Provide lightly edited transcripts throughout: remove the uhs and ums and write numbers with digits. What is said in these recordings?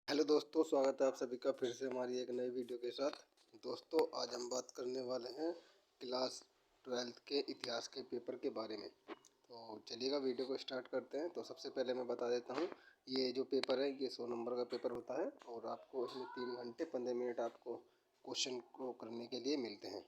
Hello दोस्तों, स्वागत है आप सभी का फिर से हमारी एक नई वीडियो के साथ। दोस्तों, आज हम बात करने वाले हैं क्लास 12th के इतिहास के पेपर के बारे में। तो चलिएगा वीडियो को स्टार्ट करते हैं। तो सबसे पहले मैं बता देता हूँ, ये जो पेपर है ये 100 नंबर का पेपर होता है और आपको इसमें 3 घंटे 15 मिनट आपको क्वेश्चन को करने के लिए मिलते हैं।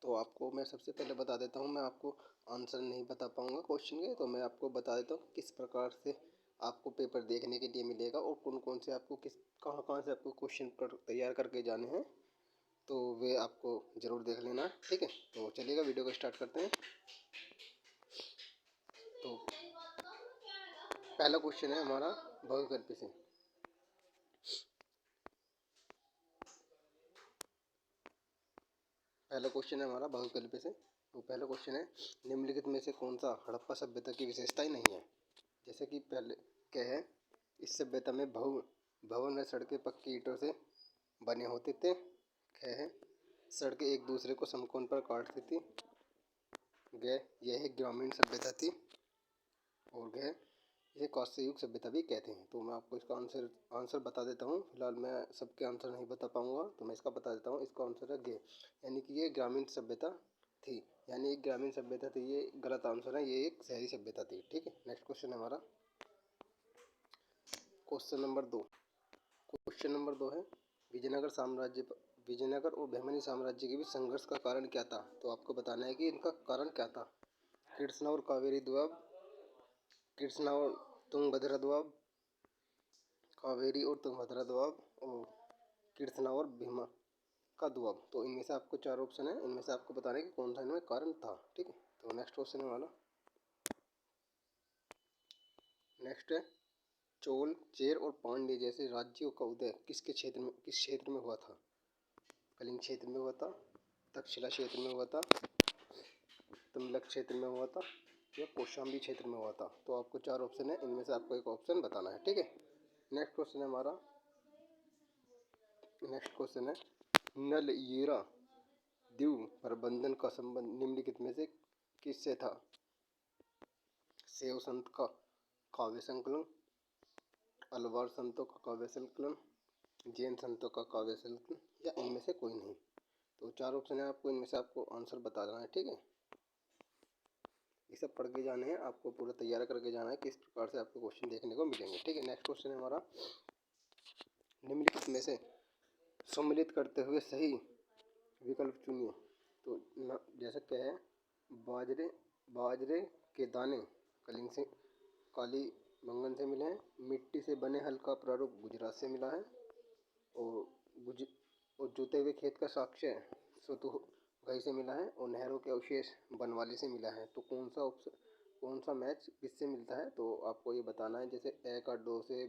तो आपको मैं सबसे पहले बता देता हूँ, मैं आपको आंसर नहीं बता पाऊँगा क्वेश्चन के, तो मैं आपको बता देता हूँ किस प्रकार से आपको पेपर देखने के लिए मिलेगा और कौन कौन से आपको कहाँ कहाँ से आपको क्वेश्चन तैयार करके जाने हैं। तो वे आपको ज़रूर देख लेना, ठीक है। तो चलिएगा वीडियो को स्टार्ट करते हैं। तो पहला क्वेश्चन है हमारा बहुविकल्पी से। पहला क्वेश्चन है हमारा बहुविकल्पी से। तो पहला क्वेश्चन है, निम्नलिखित में से कौन सा हड़प्पा सभ्यता की विशेषताएं नहीं है। जैसे कि पहले क्या है, इस सभ्यता में भवन व सड़कें पक्की ईंटों से बने होते थे। ख है, सड़कें एक दूसरे को समकोण पर काटती थी। ग, यह एक ग्रामीण सभ्यता थी। और ग, यह कांस्य युग सभ्यता भी कहते हैं। तो मैं आपको इसका आंसर बता देता हूँ। फिलहाल मैं सबके आंसर नहीं बता पाऊँगा, तो मैं इसका बता देता हूँ। इसका आंसर है ग, यानी कि ये ग्रामीण सभ्यता थी। यानी एक ग्रामीण सभ्यता थी, ये गलत आंसर है, ये एक शहरी सभ्यता थी, ठीक है। नेक्स्ट क्वेश्चन है हमारा क्वेश्चन नंबर 2। क्वेश्चन नंबर 2 है, विजयनगर और बहमनी साम्राज्य के बीच संघर्ष का कारण क्या था। तो आपको बताना है कि इनका कारण क्या था। कृष्णा और कावेरी दोआब, कृष्णा और तुंगभद्रा दोआब, कावेरी और तुंगभद्रा दोआब, और कृष्णा और भीमा का दोआब। तो इनमें से आपको 4 ऑप्शन है, इनमें से आपको बताना है कि कौन सा इनमें कारण था, ठीक है। तो नेक्स्ट क्वेश्चन है वाला, नेक्स्ट है, चोल, चेर और पांड्य जैसे राज्यों का उदय किस क्षेत्र में हुआ था। कलिंग क्षेत्र में हुआ था, तक्षशिला क्षेत्र में हुआ था, तमिलक क्षेत्र में हुआ था, या कौशाम्बी क्षेत्र में हुआ था। तो आपको 4 ऑप्शन है, इनमें से आपको एक ऑप्शन बताना है, ठीक है। नेक्स्ट क्वेश्चन है हमारा, नेक्स्ट क्वेश्चन है, नल येरा द्वीप प्रबंधन का संबंध निम्नलिखित में से किससे था। शैव संत का काव्य संकलन, अलवार संतों का काव्य संकलन, जैन संतों का काव्य संकलन, या इनमें से कोई नहीं। तो 4 ऑप्शन है, आपको इनमें से आपको आंसर बता देना है, ठीक है। ये सब पढ़ के जाने हैं, आपको पूरा तैयार करके जाना है किस प्रकार से आपको क्वेश्चन देखने को मिलेंगे, ठीक है। नेक्स्ट क्वेश्चन है हमारा, निम्नलिखित में से सम्मिलित करते हुए सही विकल्प चुनिए। तो जैसा क्या है, बाजरे बाजरे के दाने कलिंग से काली मंगन से मिले हैं, मिट्टी से बने हल का प्रारूप गुजरात से मिला है, और गुज और जोते हुए खेत का साक्ष्य सतुहगई से मिला है, और नहरों के अवशेष बनवाली से मिला है। तो कौन सा मैच किससे मिलता है, तो आपको ये बताना है। जैसे ए का 2 से,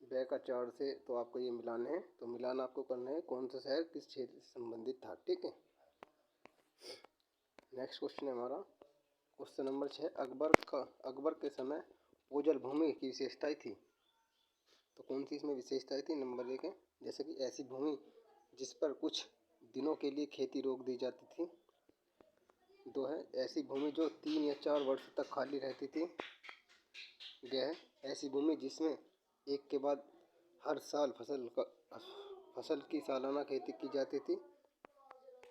बे का 4 से, तो आपको ये मिलान है। तो मिलान आपको करना है कौन सा शहर किस क्षेत्र से संबंधित था, ठीक है। नेक्स्ट क्वेश्चन है हमारा क्वेश्चन नंबर 6, अकबर के समय ओझल भूमि की विशेषताएं थी। तो कौन सी इसमें विशेषताएं थी। नंबर 1 है, जैसे कि ऐसी भूमि जिस पर कुछ दिनों के लिए खेती रोक दी जाती थी। 2 है, ऐसी भूमि जो 3 या 4 वर्ष तक खाली रहती थी। यह है, ऐसी भूमि जिसमें एक के बाद हर साल फसल की सालाना खेती की जाती थी।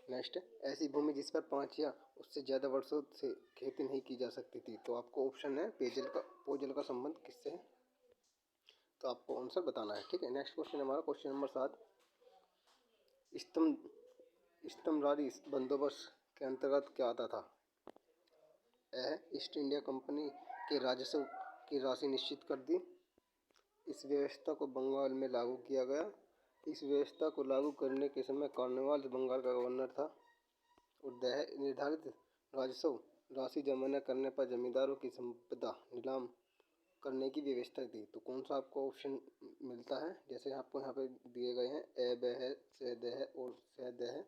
नेक्स्ट है, ऐसी भूमि जिस पर 5 या उससे ज़्यादा वर्षों से खेती नहीं की जा सकती थी। तो आपको ऑप्शन है पेयजल का संबंध किससे है, तो आपको आंसर बताना है, ठीक है। नेक्स्ट क्वेश्चन हमारा क्वेश्चन नंबर 7, स्तंभरारी बंदोबस्त के अंतर्गत क्या आता था। ईस्ट इंडिया कंपनी के राजस्व की राशि निश्चित कर दी। इस व्यवस्था को बंगाल में लागू किया गया। इस व्यवस्था को लागू करने के समय कॉर्नवालिस बंगाल का गवर्नर था। और निर्धारित राजस्व राशि जमा न करने पर जमींदारों की संपदा नीलाम करने की व्यवस्था थी। तो कौन सा आपको ऑप्शन मिलता है। जैसे आपको यहाँ पे दिए गए हैं, ए ब है, से द है और से द है,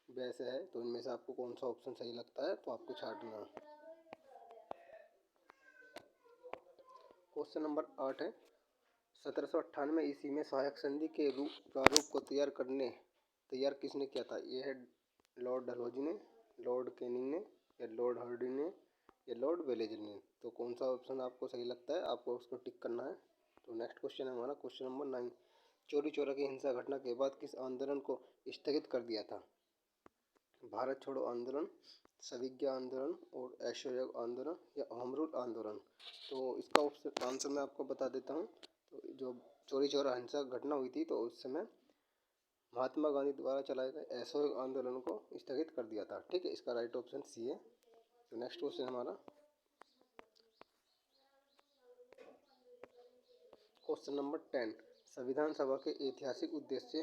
वैसे है। तो इनमें से आपको कौन सा ऑप्शन सही लगता है, तो आपको छांटना है। क्वेश्चन नंबर 8 है, 1798 ईस्वी में सहायक संधि के प्रारूप को तैयार किसने किया था। यह है लॉर्ड डलहौजी ने, लॉर्ड कैनिंग ने, या लॉर्ड हर्डिंग ने, या लॉर्ड वेलेस्ली ने। तो कौन सा ऑप्शन आपको सही लगता है, आपको उसको टिक करना है। तो नेक्स्ट क्वेश्चन है हमारा क्वेश्चन नंबर 9। चौरी चौरा की हिंसा घटना के बाद किस आंदोलन को स्थगित कर दिया था? भारत छोड़ो आंदोलन, सविज्ञा आंदोलन और असहयोग आंदोलन या होम रूल आंदोलन। तो इसका आंसर मैं आपको बता देता हूँ। तो जो चौरी चौरा हिंसा घटना हुई थी तो उस समय महात्मा गांधी द्वारा चलाए गए असहयोग आंदोलन को स्थगित कर दिया था। ठीक है, इसका राइट ऑप्शन सी है। तो नेक्स्ट क्वेश्चन हमारा क्वेश्चन नंबर 10। संविधान सभा के ऐतिहासिक उद्देश्य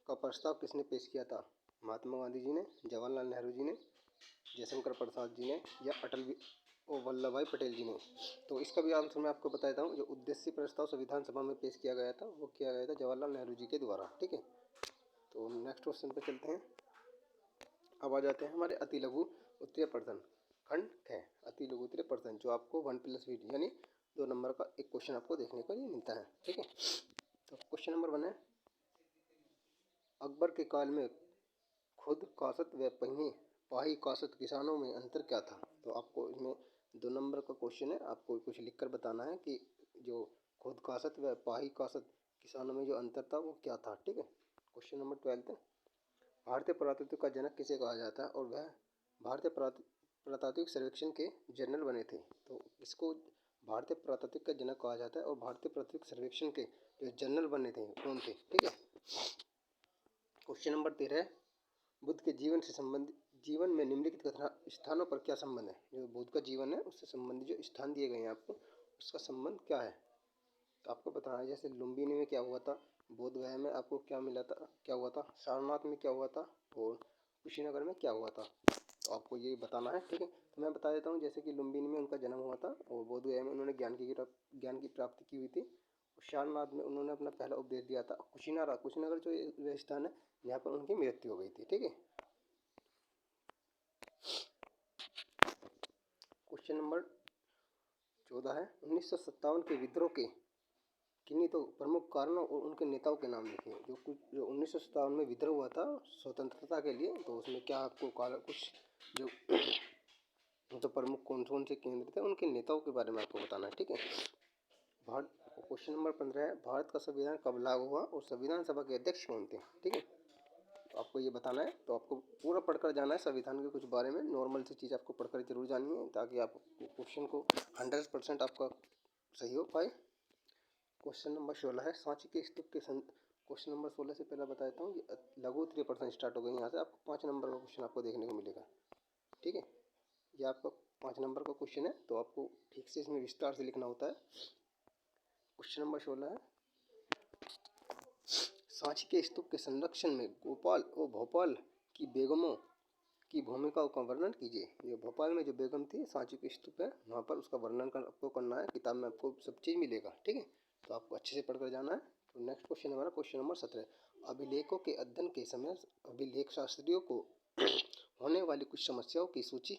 का प्रस्ताव किसने पेश किया था? महात्मा गांधी जी ने, जवाहरलाल नेहरू जी ने, जयशंकर प्रसाद जी ने या वल्लभ भाई पटेल जी ने। तो इसका भी आंसर मैं आपको बता देता हूँ। जो उद्देश्य प्रस्ताव संविधान सभा में पेश किया गया था वो किया गया था जवाहरलाल नेहरू जी के द्वारा। ठीक है, तो नेक्स्ट क्वेश्चन पे चलते हैं। अब आ जाते हैं हमारे अति लघु उत्तरीय प्रश्न खंड ख। अति लघु उत्तरीय प्रश्न जो आपको 1+VD यानी 2 नंबर का एक क्वेश्चन आपको देखने को मिलता है। ठीक है, तो क्वेश्चन नंबर 1 है अकबर के काल में खुद कासत व पाही कासत किसानों में अंतर क्या था? तो आपको इसमें 2 नंबर का क्वेश्चन है। आपको कुछ लिखकर बताना है कि जो खुद कासत व पाही कासत किसानों में जो अंतर था वो क्या था। ठीक है, क्वेश्चन नंबर 12 है भारतीय पुरातत्व का जनक किसे कहा जाता है और वह भारतीय पुरातात्विक सर्वेक्षण के जनरल बने थे? तो इसको भारतीय पुरातात्विक का जनक कहा जाता है और भारतीय पुरातात्विक सर्वेक्षण के जो जनरल बने थे कौन थे? ठीक है, क्वेश्चन नंबर 13 है बुद्ध के जीवन से संबंधित जीवन में निम्नलिखित स्थानों पर क्या संबंध है? जो बुद्ध का जीवन है उससे संबंधित जो स्थान दिए गए हैं आपको उसका संबंध क्या है? तो आपको बताना है। जैसे लुम्बिनी में क्या हुआ था, बोध गया में आपको क्या मिला था, क्या हुआ था, सारनाथ में क्या हुआ था और कुशीनगर में क्या हुआ था। तो आपको ये बताना है। ठीक है, तो मैं बता देता हूँ। जैसे कि लुम्बिनी में उनका जन्म हुआ था और बोध गया में उन्होंने ज्ञान की प्राप्ति की हुई थी। सारनाथ में उन्होंने अपना पहला उपदेश दिया था। कुशीनगर जो वह स्थान है यहाँ पर उनकी मृत्यु हो गई थी। ठीक है, क्वेश्चन नंबर 14 है 1957 के विद्रोह के किन्हीं तो प्रमुख कारणों और उनके नेताओं के नाम लिखिए। जो 1957 में विद्रोह हुआ था स्वतंत्रता के लिए, तो उसमें क्या आपको कुछ जो प्रमुख कौन से केंद्र थे उनके नेताओं के बारे में आपको बताना है। ठीक है, भारत क्वेश्चन नंबर 15 है भारत का संविधान कब लागू हुआ और संविधान सभा के अध्यक्ष कौन थे? ठीक है, तो आपको ये बताना है। तो आपको पूरा पढ़कर जाना है संविधान के कुछ बारे में, नॉर्मल सी चीज़ आपको पढ़कर जरूर जाननी है ताकि आप क्वेश्चन को 100% आपका सही हो पाए। क्वेश्चन नंबर 16 है सांची के स्तूप के क्वेश्चन नंबर 16 से पहले बता देता हूँ कि लघु उत्तरीय प्रश्न स्टार्ट हो गए। यहाँ से आपको 5 नंबर का क्वेश्चन आपको देखने को मिलेगा। ठीक है, ये आपका 5 नंबर का क्वेश्चन है तो आपको ठीक से इसमें विस्तार से लिखना होता है। क्वेश्चन नंबर 16 है सांची के स्तूप के संरक्षण में भोपाल और भोपाल की बेगमों की भूमिका का वर्णन कीजिए। ये भोपाल में जो बेगम थी सांची के स्तूप है वहाँ पर उसका वर्णन आपको करना है। किताब में आपको सब चीज़ मिलेगा। ठीक है, तो आपको अच्छे से पढ़कर जाना है। तो नेक्स्ट क्वेश्चन हमारा क्वेश्चन नंबर 17 अभिलेखों के अध्ययन के समय अभिलेख शास्त्रियों को होने वाली कुछ समस्याओं की सूची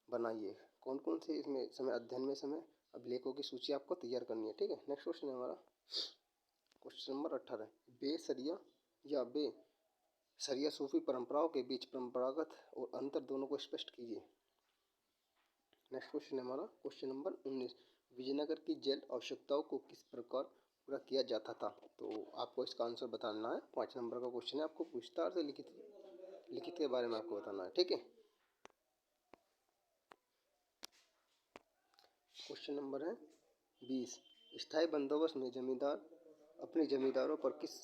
बनाइए। कौन कौन से इसमें समय अध्ययन में समय अभिलेखों की सूची आपको तैयार करनी है। ठीक है, नेक्स्ट क्वेश्चन है हमारा क्वेश्चन नंबर 18 बेसरिया या सरिया सूफी परंपराओं के बीच परंपरागत और अंतर दोनों को स्पष्ट कीजिए। नेक्स्ट क्वेश्चन है हमारा क्वेश्चन नंबर 19 विजयनगर की जल आवश्यकताओं को किस प्रकार पूरा किया जाता था? तो आपको इसका आंसर बताना है। 5 नंबर का क्वेश्चन है, आपको विस्तार से लिखित के बारे में आपको बताना है। ठीक है, क्वेश्चन नंबर है 20 स्थायी बंदोबस्त में जमींदार अपने जमींदारों पर किस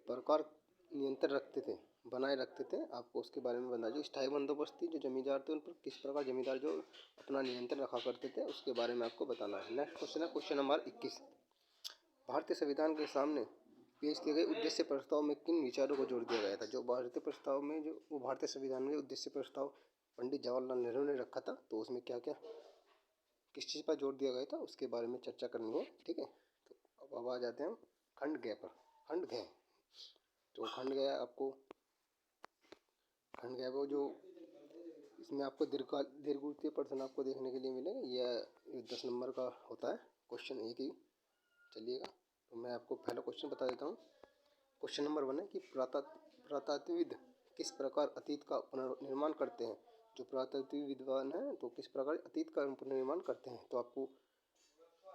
प्रकार नियंत्रण बनाए रखते थे? आपको उसके बारे में बताना। जो स्थायी बंदोबस्त थी, जो जमींदार थे उन पर किस प्रकार जमींदार जो अपना नियंत्रण रखा करते थे उसके बारे में आपको बताना है। नेक्स्ट क्वेश्चन है क्वेश्चन नंबर 21 भारतीय संविधान के सामने पेश किए गए उद्देश्य प्रस्ताव में किन विचारों को जोड़ दिया गया था? जो भारतीय प्रस्ताव में जो वो भारतीय संविधान में उद्देश्य प्रस्ताव पंडित जवाहरलाल नेहरू ने रखा था तो उसमें क्या क्या किस चीज़ पर जोर दिया गया था उसके बारे में चर्चा करनी है। ठीक है, तो अब आ जाते हैं खंड ग पर। खंड ग तो खंड ग आपको खंड ग वो जो इसमें आपको दीर्घवृत्तीय प्रश्न आपको देखने के लिए मिलेगा। यह 10 नंबर का होता है क्वेश्चन एक ही। चलिएगा, तो मैं आपको पहला क्वेश्चन बता देता हूँ। क्वेश्चन नंबर 1 है कि पुरातत्वविद किस प्रकार अतीत का पुनर्निर्माण करते हैं? जो पुरातत्व विद्वान हैं तो किस प्रकार अतीत का पुनर्निर्माण करते हैं? तो आपको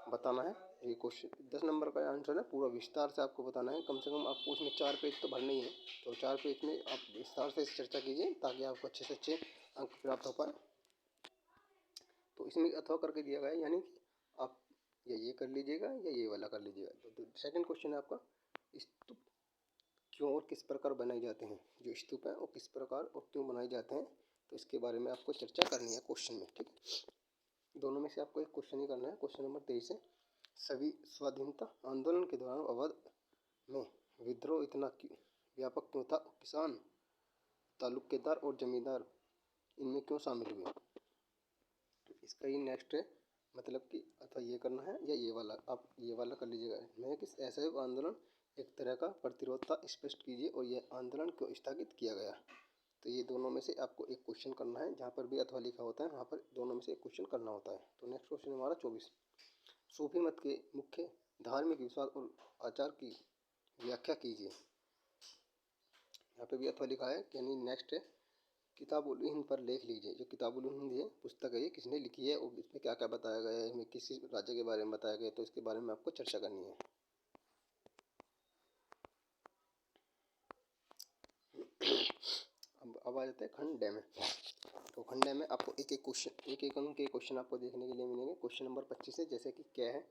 बताना है। ये क्वेश्चन 10 नंबर का आंसर है, पूरा विस्तार से आपको बताना है। कम से कम आपको उसमें 4 पेज तो भरने ही है, तो 4 पेज में आप विस्तार से चर्चा कीजिए ताकि आपको अच्छे से अच्छे अंक प्राप्त हो पाए। तो इसमें अथवा करके दिया गया है, यानी कि आप या ये कर लीजिएगा या ये वाला कर लीजिएगा। तो सेकंड क्वेश्चन है आपका, स्तूप क्यों और किस प्रकार बनाए जाते हैं। जो स्तूप है वो किस प्रकार और क्यों बनाए जाते हैं, तो इसके बारे में आपको चर्चा करनी है क्वेश्चन में, ठीक है। दोनों में से आपको एक क्वेश्चन ही करना है। क्वेश्चन नंबर 23 है, सभी स्वाधीनता आंदोलन के दौरान अवध में विद्रोह इतना व्यापक क्यों था। किसान, तालुकेदार और जमींदार इनमें क्यों शामिल हुए। इसका ही नेक्स्ट है, मतलब कि अथवा ये करना है या ये वाला, आप ये वाला कर लीजिएगा। मैं किस असहयोग आंदोलन एक तरह का प्रतिरोध था, स्पष्ट कीजिए और यह आंदोलन क्यों स्थगित किया गया। तो ये दोनों में से आपको एक क्वेश्चन करना है, जहाँ पर भी अथवा लिखा होता है वहाँ पर दोनों में से एक क्वेश्चन करना होता है। तो नेक्स्ट क्वेश्चन हमारा 24, सूफी मत के मुख्य धार्मिक विश्वास और आचार की व्याख्या कीजिए। यहाँ पे भी अथवा लिखा है, यानी नेक्स्ट है, किताबुल हिंद पर लेख लीजिए। जो किताबुल हिंद है पुस्तक है, ये किसने लिखी है और इसमें क्या क्या बताया गया है, इसमें किसी राज्य के बारे में बताया गया है, तो इसके बारे में आपको चर्चा करनी है। अब आ जाते हैं खंड डे में। तो खंड डे में आपको एक एक क्वेश्चन, एक एक अंक के क्वेश्चन आपको देखने के लिए मिलेंगे। क्वेश्चन नंबर 25 है, जैसे कि क्या है,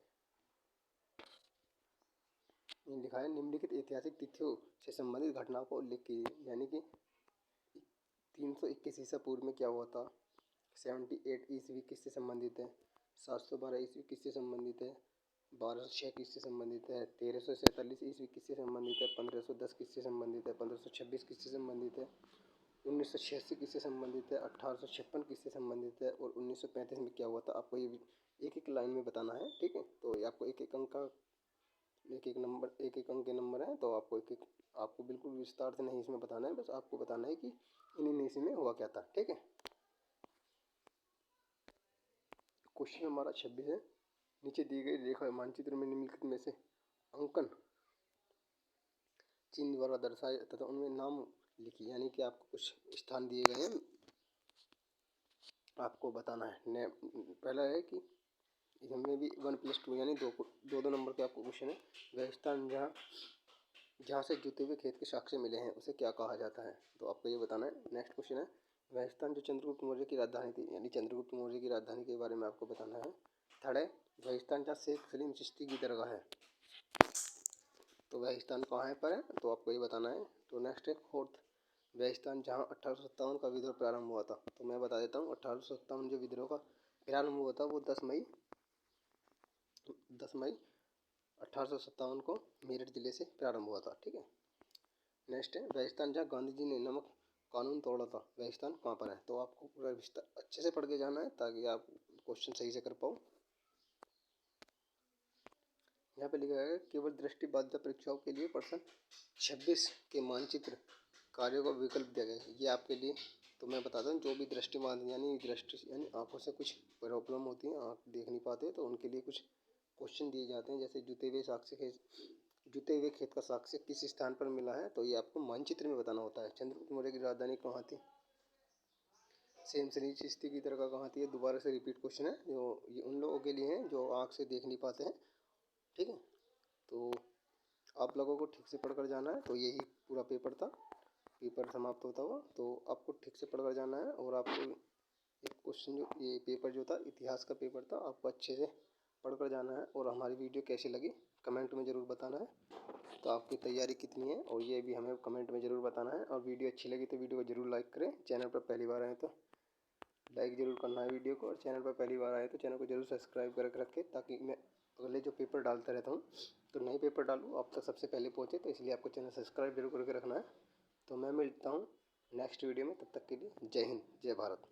लिखा है निम्नलिखित ऐतिहासिक तिथियों से संबंधित घटनाओं को उल्लेख कीजिए। यानी कि 321 ईसा पूर्व में क्या हुआ था, 78 ईस्वी किससे संबंधित है, 712 ईस्वी किससे संबंधित है, 1206 किससे संबंधित है, 1347 ईस्वी किससे संबंधित है, 1510 किससे संबंधित है, 1526 किससे संबंधित है, 1986 किससे संबंधित है, 1856 किससे संबंधित है और 1935 में क्या हुआ था। आपको ये एक एक लाइन में बताना है, ठीक है। तो ये आपको एक एक अंक का एक एक नंबर, एक एक अंक के नंबर हैं, तो आपको एक एक, आपको बिल्कुल विस्तार से नहीं इसमें बताना है, बस आपको बताना है कि इन इसी में हुआ क्या था, ठीक है। क्वेश्चन हमारा 26 है, नीचे दी गई रेखा मानचित्र में निम्नलिखित में से अंकन चिन्ह द्वारा दर्शाए तथा उनमें नाम लिखिए। यानी कि आपको कुछ स्थान दिए गए हैं, आपको बताना है। पहला है कि इसमें भी 1+2 यानी दो नंबर के आपको क्वेश्चन है। वह स्थान जहाँ से जुते हुए खेत के साक्ष्य मिले हैं उसे क्या कहा जाता है, तो आपको ये बताना है। नेक्स्ट क्वेश्चन है, वह स्थान जो चंद्रगुप्त मौर्य की राजधानी थी, यानी चंद्रगुप्त मौर्य की राजधानी के बारे में आपको बताना है। थर्ड है, वह स्थान जहाँ शेख सलीम चिश्ती की दरगाह है, तो वह स्थान कहाँ है पर है, तो आपको ये बताना है। तो नेक्स्ट है फोर्थ, वह स्थान जहाँ 1857 का विद्रोह प्रारंभ हुआ था, तो मैं बता देता हूँ 1857 जो विद्रोह का प्रारंभ हुआ था वो 10 मई 1857 को मेरठ जिले से प्रारंभ हुआ था, ठीक है। नेक्स्ट है, वह स्थान जहाँ गांधी जी ने नमक कानून तोड़ा था, वह स्थान कहाँ पर है, तो आपको पूरा विस्तार अच्छे से पढ़ के जाना है ताकि आप क्वेश्चन सही से कर पाओ। यहाँ पे लिखा है, केवल दृष्टिबाधित परीक्षाओं के लिए प्रश्न 26 के मानचित्र कार्यों का विकल्प दिया गया है, ये आपके लिए। तो मैं बताता हूँ, जो भी दृष्टिबाधित यानी दृष्टि यानी आँखों से कुछ प्रॉब्लम होती है, आँख देख नहीं पाते, तो उनके लिए कुछ क्वेश्चन दिए जाते हैं। जैसे जुते हुए खेत का साक्ष्य किस स्थान पर मिला है, तो ये आपको मानचित्र में बताना होता है। चंद्रगुप्त मौर्य की राजधानी कहाँ थी, सेम सलीम चिश्ती की दरगाह कहाँ थी। ये दोबारा से रिपीट क्वेश्चन है, जो ये उन लोगों के लिए हैं जो आँख से देख नहीं पाते हैं, ठीक है। तो आप लोगों को ठीक से पढ़कर जाना है। तो यही पूरा पेपर था, पेपर समाप्त होता हुआ। तो आपको ठीक से पढ़कर जाना है और आपको एक क्वेश्चन जो ये पेपर जो था इतिहास का पेपर था, आपको अच्छे से पढ़कर जाना है। और हमारी वीडियो कैसी लगी कमेंट में ज़रूर बताना है। तो आपकी तैयारी कितनी है और ये भी हमें कमेंट में ज़रूर बताना है। और वीडियो अच्छी लगी तो वीडियो को ज़रूर लाइक करें। चैनल पर पहली बार आए तो लाइक ज़रूर करना है वीडियो को, और चैनल पर पहली बार आए तो चैनल को ज़रूर सब्सक्राइब करके रखें ताकि मैं अगले जो पेपर डालता रहता हूँ तो नए पेपर डालूँ आप तक सबसे पहले पहुँचे। तो इसलिए आपको चैनल सब्सक्राइब जरूर करके रखना है। तो मैं मिलता हूँ नेक्स्ट वीडियो में, तब तक के लिए जय हिंद जय भारत।